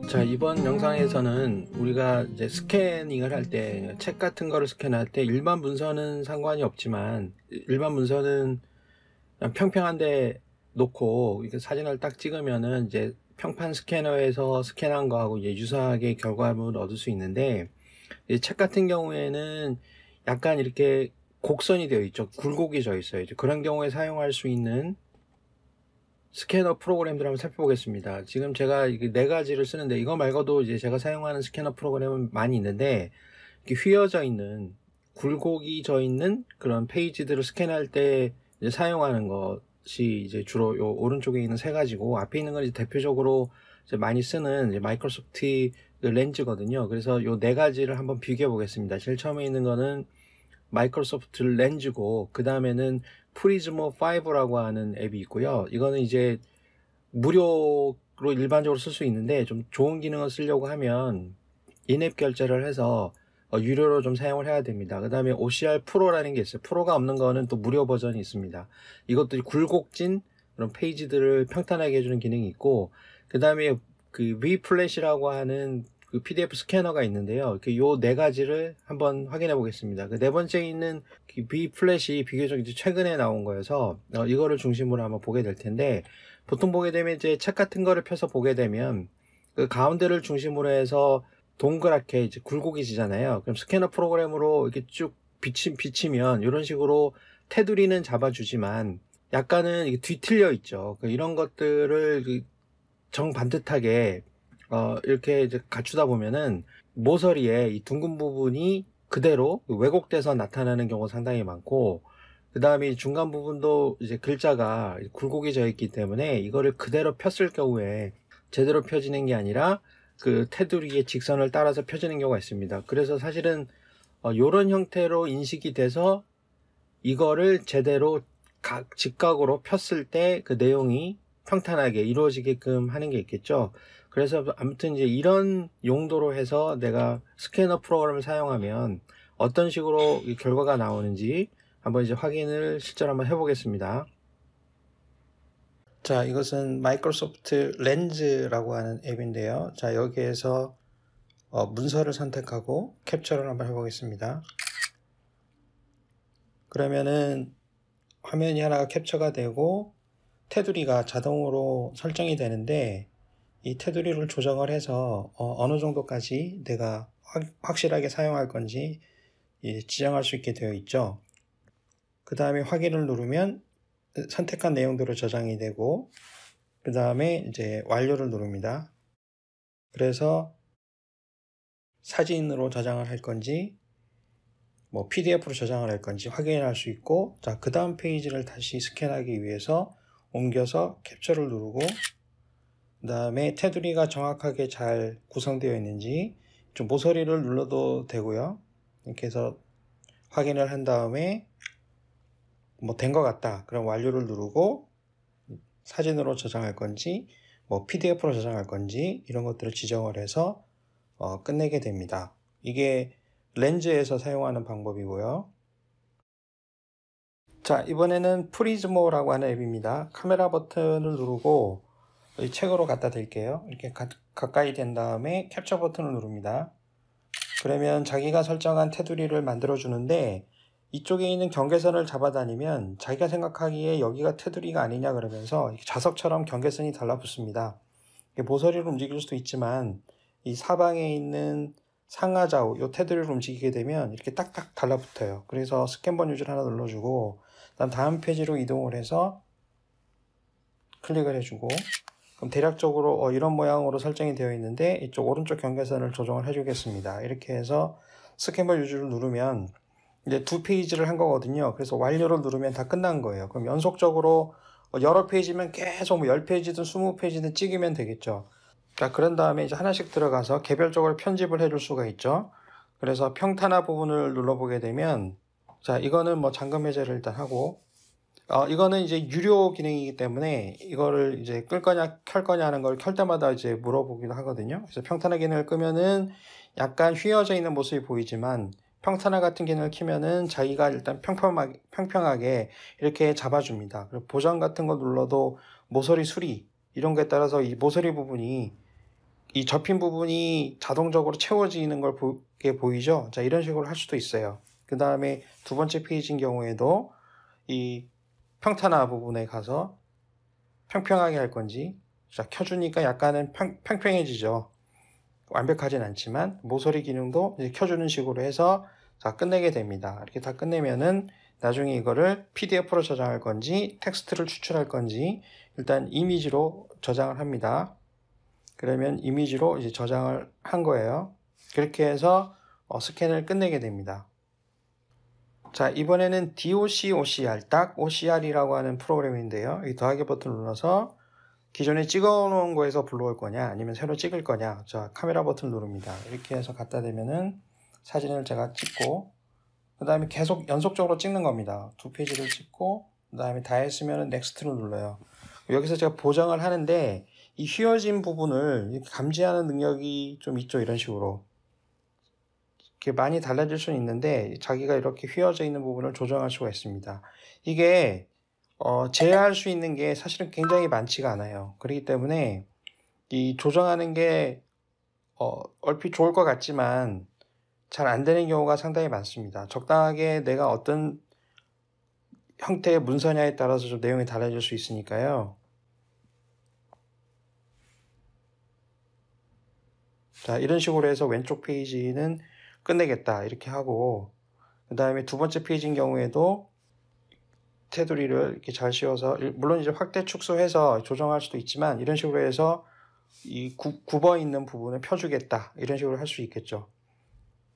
자, 이번 영상에서는 우리가 이제 스캐닝을 할 때, 책 같은 거를 스캔할 때 일반 문서는 상관이 없지만, 일반 문서는 그냥 평평한데 놓고 이렇게 사진을 딱 찍으면은 이제 평판 스캐너에서 스캔한 거하고 이제 유사하게 결과물을 얻을 수 있는데, 이 책 같은 경우에는 약간 이렇게 곡선이 되어 있죠. 굴곡이 져 있어요. 이제 그런 경우에 사용할 수 있는 스캐너 프로그램들 한번 살펴보겠습니다. 지금 제가 이게 네 가지를 쓰는데, 이거 말고도 이제 제가 사용하는 스캐너 프로그램은 많이 있는데, 이렇게 휘어져 있는, 굴곡이 져 있는 그런 페이지들을 스캔할 때 이제 사용하는 것이 이제 주로 요 오른쪽에 있는 세 가지고, 앞에 있는 건 이제 대표적으로 이제 많이 쓰는 이제 마이크로소프트 렌즈거든요. 그래서 요 네 가지를 한번 비교해 보겠습니다. 제일 처음에 있는 거는 마이크로소프트 렌즈고, 그 다음에는 프리즈모 5라고 하는 앱이 있고요. 이거는 이제 무료로 일반적으로 쓸 수 있는데, 좀 좋은 기능을 쓰려고 하면 인앱 결제를 해서 유료로 좀 사용을 해야 됩니다. 그 다음에 OCR 프로라는 게 있어요. 프로가 없는 거는 또 무료 버전이 있습니다. 이것도 굴곡진 그런 페이지들을 평탄하게 해주는 기능이 있고, 그 다음에 그 V플래시라고 하는 그 PDF 스캐너가 있는데요. 요 네 가지를 한번 확인해 보겠습니다. 그 네 번째 있는 그 V플래시 비교적 이제 최근에 나온 거여서 이거를 중심으로 한번 보게 될 텐데, 보통 보게 되면 이제 책 같은 거를 펴서 보게 되면 그 가운데를 중심으로 해서 동그랗게 이제 굴곡이 지잖아요. 그럼 스캐너 프로그램으로 이렇게 쭉 비치면 이런 식으로 테두리는 잡아주지만 약간은 이게 뒤틀려 있죠. 이런 것들을 정반듯하게 이렇게 이제 갖추다 보면은 모서리에 이 둥근 부분이 그대로 왜곡돼서 나타나는 경우가 상당히 많고, 그 다음에 중간 부분도 이제 글자가 굴곡이 져 있기 때문에 이거를 그대로 폈을 경우에 제대로 펴지는 게 아니라 그 테두리의 직선을 따라서 펴지는 경우가 있습니다. 그래서 사실은 이런 형태로 인식이 돼서 이거를 제대로 직각으로 폈을 때 그 내용이 평탄하게 이루어지게끔 하는 게 있겠죠. 그래서 아무튼 이제 이런 용도로 해서 내가 스캐너 프로그램을 사용하면 어떤 식으로 이 결과가 나오는지 한번 이제 확인을 실제로 한번 해보겠습니다. 자, 이것은 마이크로소프트 렌즈라고 하는 앱인데요. 자, 여기에서 문서를 선택하고 캡처를 한번 해보겠습니다. 그러면은 화면이 하나가 캡처가 되고 테두리가 자동으로 설정이 되는데, 이 테두리를 조정을 해서 어느 정도까지 내가 확실하게 사용할 건지 지정할 수 있게 되어 있죠. 그 다음에 확인을 누르면 선택한 내용대로 저장이 되고, 그 다음에 이제 완료를 누릅니다. 그래서 사진으로 저장을 할 건지 뭐 PDF로 저장을 할 건지 확인할 수 있고, 자, 그 다음 페이지를 다시 스캔하기 위해서 옮겨서 캡처를 누르고, 그 다음에 테두리가 정확하게 잘 구성되어 있는지 좀 모서리를 눌러도 되고요. 이렇게 해서 확인을 한 다음에 뭐 된 것 같다. 그럼 완료를 누르고 사진으로 저장할 건지 뭐 PDF로 저장할 건지 이런 것들을 지정을 해서 끝내게 됩니다. 이게 렌즈에서 사용하는 방법이고요. 자, 이번에는 프리즈모라고 하는 앱입니다. 카메라 버튼을 누르고 이 책으로 갖다 댈게요. 이렇게 가까이 된 다음에 캡처 버튼을 누릅니다. 그러면 자기가 설정한 테두리를 만들어 주는데, 이쪽에 있는 경계선을 잡아다니면 자기가 생각하기에 여기가 테두리가 아니냐 그러면서 자석처럼 경계선이 달라붙습니다. 모서리를 움직일 수도 있지만 이 사방에 있는 상하좌우 이 테두리를 움직이게 되면 이렇게 딱딱 달라붙어요. 그래서 스캔 번유지를 하나 눌러주고 다음 페이지로 이동을 해서 클릭을 해주고, 그럼 대략적으로 이런 모양으로 설정이 되어 있는데 이쪽 오른쪽 경계선을 조정을 해주겠습니다. 이렇게 해서 스캔 유즈를 누르면 이제 두 페이지를 한 거거든요. 그래서 완료를 누르면 다 끝난 거예요. 그럼 연속적으로 여러 페이지면 계속 뭐 10페이지든 20페이지든 찍으면 되겠죠. 자, 그런 다음에 이제 하나씩 들어가서 개별적으로 편집을 해줄 수가 있죠. 그래서 평탄화 부분을 눌러보게 되면, 자, 이거는 뭐 잠금 해제를 일단 하고, 이거는 이제 유료 기능이기 때문에 이거를 이제 끌 거냐 켤 거냐 하는 걸 켤 때마다 이제 물어보기도 하거든요. 그래서 평탄화 기능을 끄면은 약간 휘어져 있는 모습이 보이지만 평탄화 같은 기능을 키면은 자기가 일단 평평하게 이렇게 잡아줍니다. 그리고 보정 같은 거 눌러도 모서리 수리 이런 거에 따라서 이 모서리 부분이 이 접힌 부분이 자동적으로 채워지는 걸 보이죠? 자, 이런 식으로 할 수도 있어요. 그 다음에 두 번째 페이지인 경우에도 이 평탄화 부분에 가서 평평하게 할 건지, 자, 켜주니까 약간은 평평해지죠. 완벽하진 않지만 모서리 기능도 이제 켜주는 식으로 해서 자, 끝내게 됩니다. 이렇게 다 끝내면은 나중에 이거를 PDF로 저장할 건지 텍스트를 추출할 건지 일단 이미지로 저장을 합니다. 그러면 이미지로 이제 저장을 한 거예요. 그렇게 해서 스캔을 끝내게 됩니다. 자, 이번에는 DOC OCR, 딱 OCR이라고 하는 프로그램인데요. 이 더하기 버튼을 눌러서 기존에 찍어 놓은 거에서 불러올 거냐 아니면 새로 찍을 거냐, 자, 카메라 버튼을 누릅니다. 이렇게 해서 갖다 대면은 사진을 제가 찍고 그 다음에 계속 연속적으로 찍는 겁니다. 두 페이지를 찍고 그 다음에 다 했으면 넥스트를 눌러요. 여기서 제가 보정을 하는데 이 휘어진 부분을 감지하는 능력이 좀 있죠. 이런 식으로 이렇게 많이 달라질 수는 있는데 자기가 이렇게 휘어져 있는 부분을 조정할 수가 있습니다. 이게 제어할 수 있는 게 사실은 굉장히 많지가 않아요. 그렇기 때문에 이 조정하는 게 얼핏 좋을 것 같지만 잘 안 되는 경우가 상당히 많습니다. 적당하게 내가 어떤 형태의 문서냐에 따라서 좀 내용이 달라질 수 있으니까요. 자, 이런 식으로 해서 왼쪽 페이지는 끝내겠다 이렇게 하고 그 다음에 두 번째 페이지인 경우에도 테두리를 이렇게 잘 씌워서, 물론 이제 확대 축소해서 조정할 수도 있지만 이런 식으로 해서 이 굽어 있는 부분을 펴주겠다 이런 식으로 할 수 있겠죠.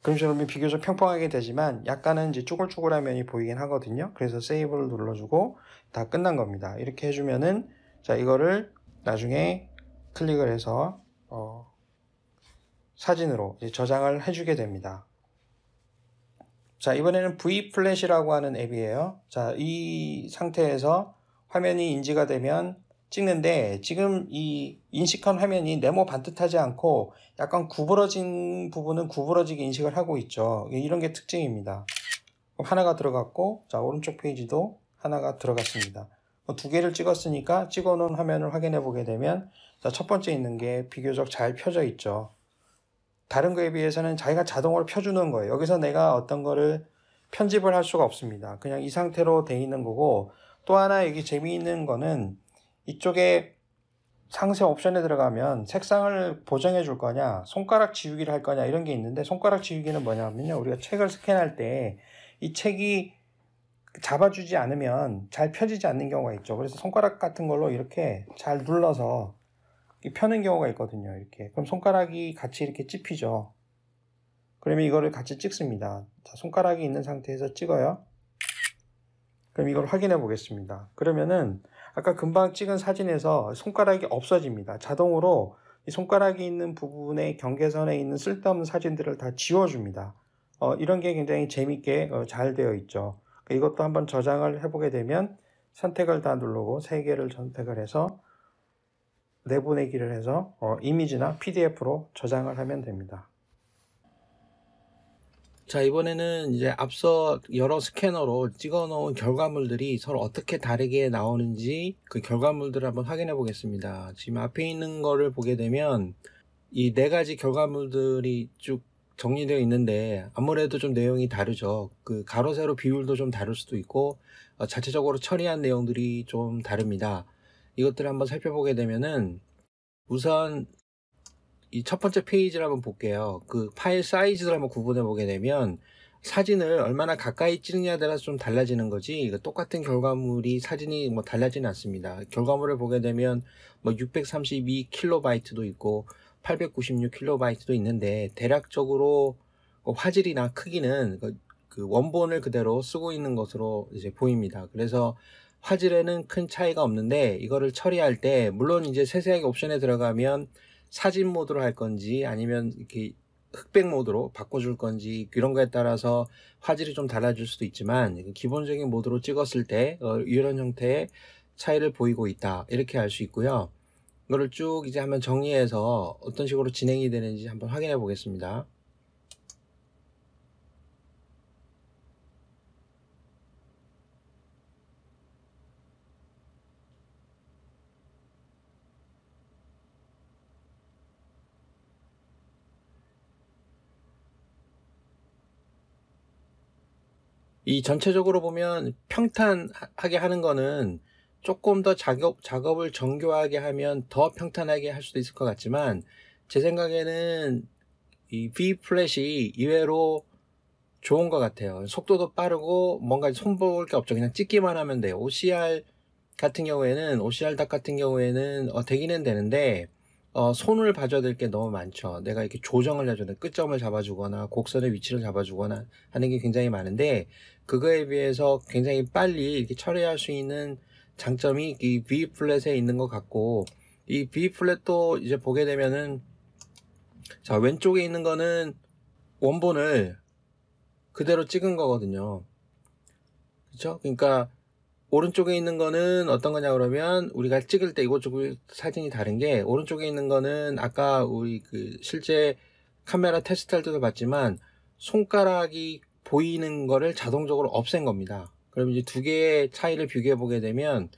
그런 식으로 하면 비교적 평평하게 되지만 약간은 이제 쭈글쭈글한 면이 보이긴 하거든요. 그래서 세이브를 눌러주고 다 끝난 겁니다. 이렇게 해주면은 자, 이거를 나중에 클릭을 해서 사진으로 이제 저장을 해주게 됩니다. 자, 이번에는 V플랫이라고 하는 앱이에요. 자, 이 상태에서 화면이 인지가 되면 찍는데 지금 이 인식한 화면이 네모 반듯하지 않고 약간 구부러진 부분은 구부러지게 인식을 하고 있죠. 이런 게 특징입니다. 하나가 들어갔고, 자, 오른쪽 페이지도 하나가 들어갔습니다. 두 개를 찍었으니까 찍어놓은 화면을 확인해 보게 되면 자, 첫 번째 있는 게 비교적 잘 펴져 있죠. 다른 거에 비해서는 자기가 자동으로 펴주는 거예요. 여기서 내가 어떤 거를 편집을 할 수가 없습니다. 그냥 이 상태로 돼 있는 거고, 또 하나 여기 재미있는 거는 이쪽에 상세 옵션에 들어가면 색상을 보정해 줄 거냐, 손가락 지우기를 할 거냐 이런 게 있는데, 손가락 지우기는 뭐냐면요, 우리가 책을 스캔할 때 이 책이 잡아주지 않으면 잘 펴지지 않는 경우가 있죠. 그래서 손가락 같은 걸로 이렇게 잘 눌러서 펴는 경우가 있거든요. 이렇게. 그럼 손가락이 같이 이렇게 찝히죠. 그러면 이거를 같이 찍습니다. 자, 손가락이 있는 상태에서 찍어요. 그럼 이걸 확인해 보겠습니다. 그러면은 아까 금방 찍은 사진에서 손가락이 없어집니다. 자동으로 이 손가락이 있는 부분의 경계선에 있는 쓸데없는 사진들을 다 지워줍니다. 이런 게 굉장히 재밌게 잘 되어 있죠. 이것도 한번 저장을 해보게 되면 선택을 다 누르고 3개를 선택을 해서 내보내기를 해서 이미지나 PDF로 저장을 하면 됩니다. 자, 이번에는 이제 앞서 여러 스캐너로 찍어 놓은 결과물들이 서로 어떻게 다르게 나오는지 그 결과물들을 한번 확인해 보겠습니다. 지금 앞에 있는 거를 보게 되면 이 4가지 결과물들이 쭉 정리되어 있는데 아무래도 좀 내용이 다르죠. 그 가로 세로 비율도 좀 다를 수도 있고 자체적으로 처리한 내용들이 좀 다릅니다. 이것들을 한번 살펴보게 되면은 우선 이 첫 번째 페이지를 한번 볼게요. 그 파일 사이즈를 한번 구분해 보게 되면 사진을 얼마나 가까이 찍느냐에 따라서 좀 달라지는 거지 똑같은 결과물이 사진이 뭐 달라지는 않습니다. 결과물을 보게 되면 뭐 632KB 있고 896KB 있는데 대략적으로 화질이나 크기는 그 원본을 그대로 쓰고 있는 것으로 이제 보입니다. 그래서 화질에는 큰 차이가 없는데 이거를 처리할 때 물론 이제 세세하게 옵션에 들어가면 사진 모드로 할 건지 아니면 이렇게 흑백 모드로 바꿔줄 건지 이런 거에 따라서 화질이 좀 달라질 수도 있지만 기본적인 모드로 찍었을 때 이런 형태의 차이를 보이고 있다 이렇게 알 수 있고요. 이거를 쭉 이제 한번 정리해서 어떤 식으로 진행이 되는지 한번 확인해 보겠습니다. 이 전체적으로 보면 평탄하게 하는 거는 조금 더 작업을 정교하게 하면 더 평탄하게 할 수도 있을 것 같지만, 제 생각에는 이 V 플랫이 의외로 좋은 것 같아요. 속도도 빠르고 뭔가 손볼 게 없죠. 그냥 찍기만 하면 돼요. OCR 닭 같은 경우에는 되기는 되는데 손을 봐줘야 될 게 너무 많죠. 내가 이렇게 조정을 해줘야 돼. 끝점을 잡아주거나 곡선의 위치를 잡아주거나 하는 게 굉장히 많은데, 그거에 비해서 굉장히 빨리 이렇게 처리할 수 있는 장점이 이 V 플랫에 있는 것 같고, 이 V 플랫도 이제 보게 되면은, 자, 왼쪽에 있는 거는 원본을 그대로 찍은 거거든요. 그렇죠? 그러니까 오른쪽에 있는 거는 어떤 거냐 그러면, 우리가 찍을 때 이곳 저곳 사진이 다른 게, 오른쪽에 있는 거는 아까 우리 실제 카메라 테스트할 때도 봤지만 손가락이 보이는 거를 자동적으로 없앤 겁니다. 그럼 이제 두 개의 차이를 비교해 보게 되면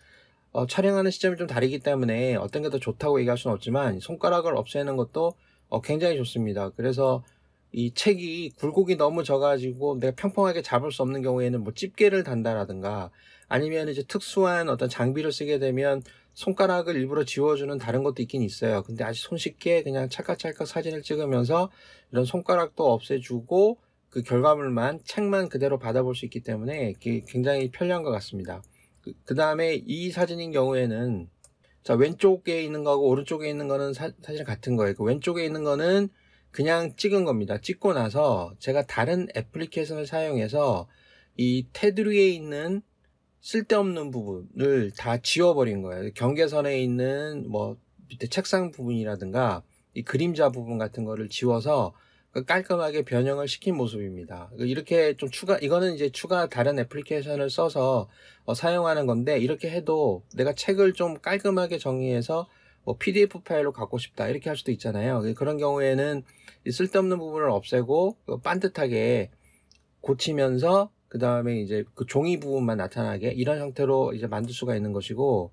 촬영하는 시점이 좀 다르기 때문에 어떤 게 더 좋다고 얘기할 수는 없지만, 손가락을 없애는 것도 굉장히 좋습니다. 그래서 이 책이 굴곡이 너무 져가지고 내가 평평하게 잡을 수 없는 경우에는 뭐 집게를 단다라든가, 아니면 이제 특수한 어떤 장비를 쓰게 되면 손가락을 일부러 지워주는 다른 것도 있긴 있어요. 근데 아주 손쉽게 그냥 찰칵찰칵 사진을 찍으면서 이런 손가락도 없애주고 그 결과물만, 책만 그대로 받아볼 수 있기 때문에 굉장히 편리한 것 같습니다. 그 다음에 이 사진인 경우에는, 자, 왼쪽에 있는 거하고 오른쪽에 있는 거는 사실 같은 거예요. 그 왼쪽에 있는 거는 그냥 찍은 겁니다. 찍고 나서 제가 다른 애플리케이션을 사용해서 이 테두리에 있는 쓸데없는 부분을 다 지워버린 거예요. 경계선에 있는 뭐 밑에 책상 부분이라든가 이 그림자 부분 같은 거를 지워서 깔끔하게 변형을 시킨 모습입니다. 이렇게 좀 이거는 이제 추가 다른 애플리케이션을 써서 사용하는 건데, 이렇게 해도 내가 책을 좀 깔끔하게 정리해서 뭐 PDF 파일로 갖고 싶다 이렇게 할 수도 있잖아요. 그런 경우에는 이 쓸데없는 부분을 없애고 반듯하게 고치면서 그 다음에 이제 그 종이 부분만 나타나게, 이런 형태로 이제 만들 수가 있는 것이고,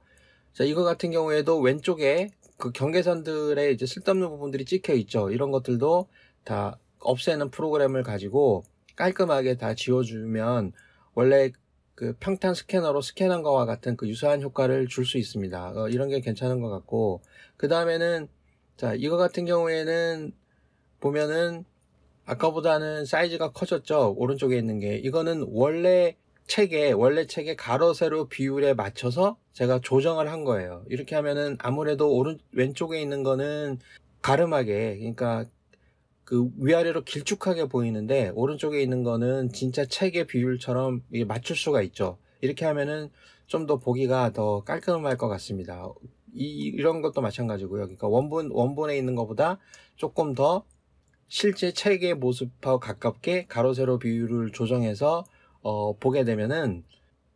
자, 이거 같은 경우에도 왼쪽에 그 경계선들에 이제 쓸데없는 부분들이 찍혀 있죠. 이런 것들도 다 없애는 프로그램을 가지고 깔끔하게 다 지워주면 원래 그 평탄 스캐너로 스캔한 거와 같은 그 유사한 효과를 줄 수 있습니다. 이런 게 괜찮은 것 같고, 그 다음에는, 자, 이거 같은 경우에는 보면은 아까보다는 사이즈가 커졌죠. 오른쪽에 있는 게. 이거는 원래 책의 가로 세로 비율에 맞춰서 제가 조정을 한 거예요. 이렇게 하면은 아무래도 왼쪽에 있는 거는 가름하게, 그러니까 그 위아래로 길쭉하게 보이는데, 오른쪽에 있는 거는 진짜 책의 비율처럼 맞출 수가 있죠. 이렇게 하면은 좀 더 보기가 더 깔끔할 것 같습니다. 이런 것도 마찬가지고요. 그러니까 원본에 있는 것보다 조금 더 실제 책의 모습하고 가깝게 가로 세로 비율을 조정해서 보게 되면은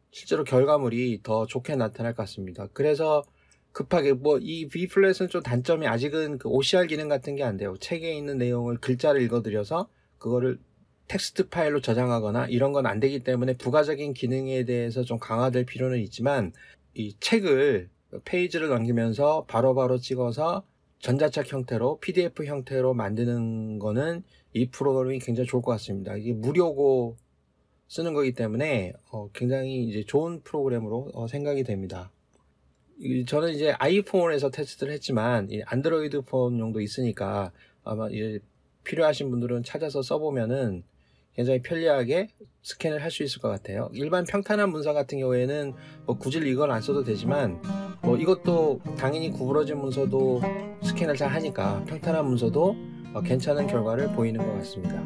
실제로 결과물이 더 좋게 나타날 것 같습니다. 그래서 급하게 이 V 플랫은 좀 단점이, 아직은 그 OCR 기능 같은 게 안 돼요. 책에 있는 내용을 글자를 읽어드려서 그거를 텍스트 파일로 저장하거나 이런 건 안 되기 때문에 부가적인 기능에 대해서 좀 강화될 필요는 있지만, 이 책을 페이지를 넘기면서 바로바로 찍어서 전자책 형태로 PDF 형태로 만드는 거는 이 프로그램이 굉장히 좋을 것 같습니다. 이게 무료고 쓰는 거기 때문에 굉장히 이제 좋은 프로그램으로 생각이 됩니다. 저는 이제 아이폰에서 테스트를 했지만 안드로이드 폰용도 있으니까 아마 이제 필요하신 분들은 찾아서 써보면은 굉장히 편리하게 스캔을 할 수 있을 것 같아요. 일반 평탄한 문서 같은 경우에는 굳이 이걸 안 써도 되지만, 이것도 당연히 구부러진 문서도 스캔을 잘 하니까 평탄한 문서도 괜찮은 결과를 보이는 것 같습니다.